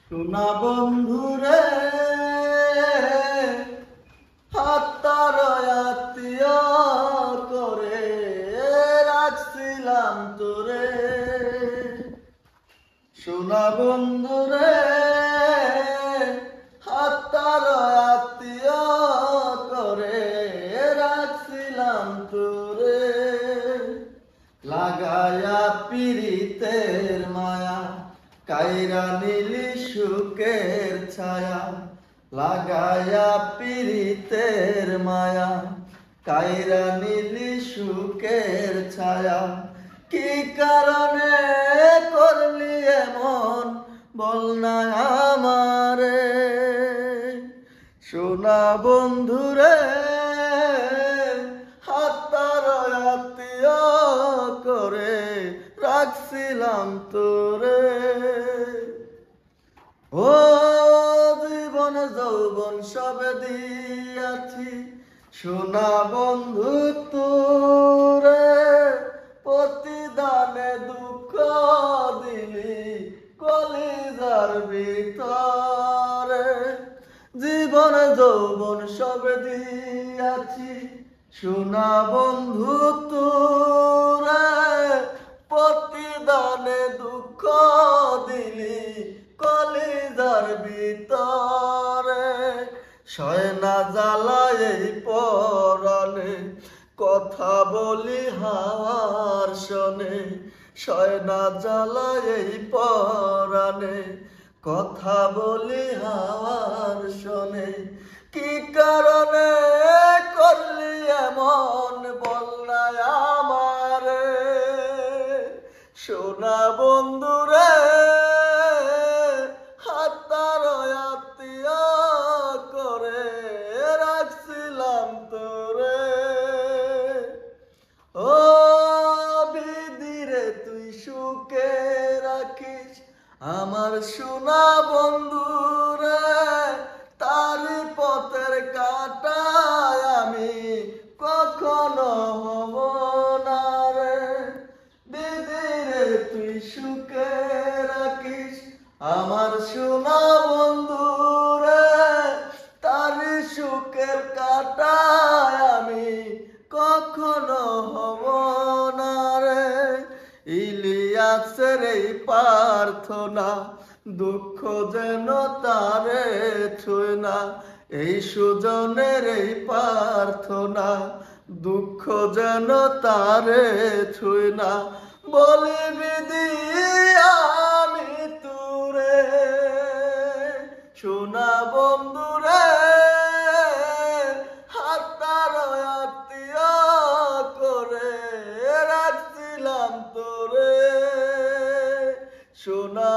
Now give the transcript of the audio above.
সোনা বন্ধুরে হাতটার আত্মীয় করে রাখছিলাম তোরে। সোনা বন্ধুরে হাতটার আত্মীয় করে রাখছিলাম তোরে। লাগায়া পিরিতের মায়া কাইরা নীলি সুখের ছায়া। লাগায়া পিরিতের মায়া কাইরা নীলি সুখের ছায়া। কি কারণে করলি এমন বল না আমারে। সোনা বন্ধুরে হাতটার আত্মীয় করে রাখছিলাম তোরে। ও জীবন যৌবন সবে দিয়াছি সোনা বন্ধু তোরে। প্রতিদানে দুঃখ দিলি কলিজার ভিতরে। জীবন যৌবন সবে দিয়াছি সোনা বন্ধু তোরে। প্রতিদানে দুঃখ দিলি কলিজার ভিতরে। সয় না জ্বালায় এই পরাণে কথা বলি হাওয়ার শোনে। সয় না জ্বালায় এই পরাণে কথা বলি হাওয়ার শোনে। কি কারণে করলি এমন বল না আমারে। সোনা বন্ধুরে হাতটার আত্মীয় করে রাখছিলাম তোরে। ও বিধিরে তুই সুখে রাখিস আমার সোনা বন্ধুরে। তার পথের কাঁটায় আমি কখনো হব না রে। দিদিরে তুই সুখে রাখিস আমার সোনা বন্ধুরে। তার সুখের কাঁটায় আমি কখনো হব না রে। ইলিয়াসের এই প্রার্থনা দুঃখ যেন তারে ছুঁয় না। এই সুজনের এই প্রার্থনা দুঃখ যেন তারে ছুঁয় না। বলি বিধি আমি তুরে সোনা বন্ধুরে হাতটার আত্মীয় করে রাখছিলাম তোরে। সোনা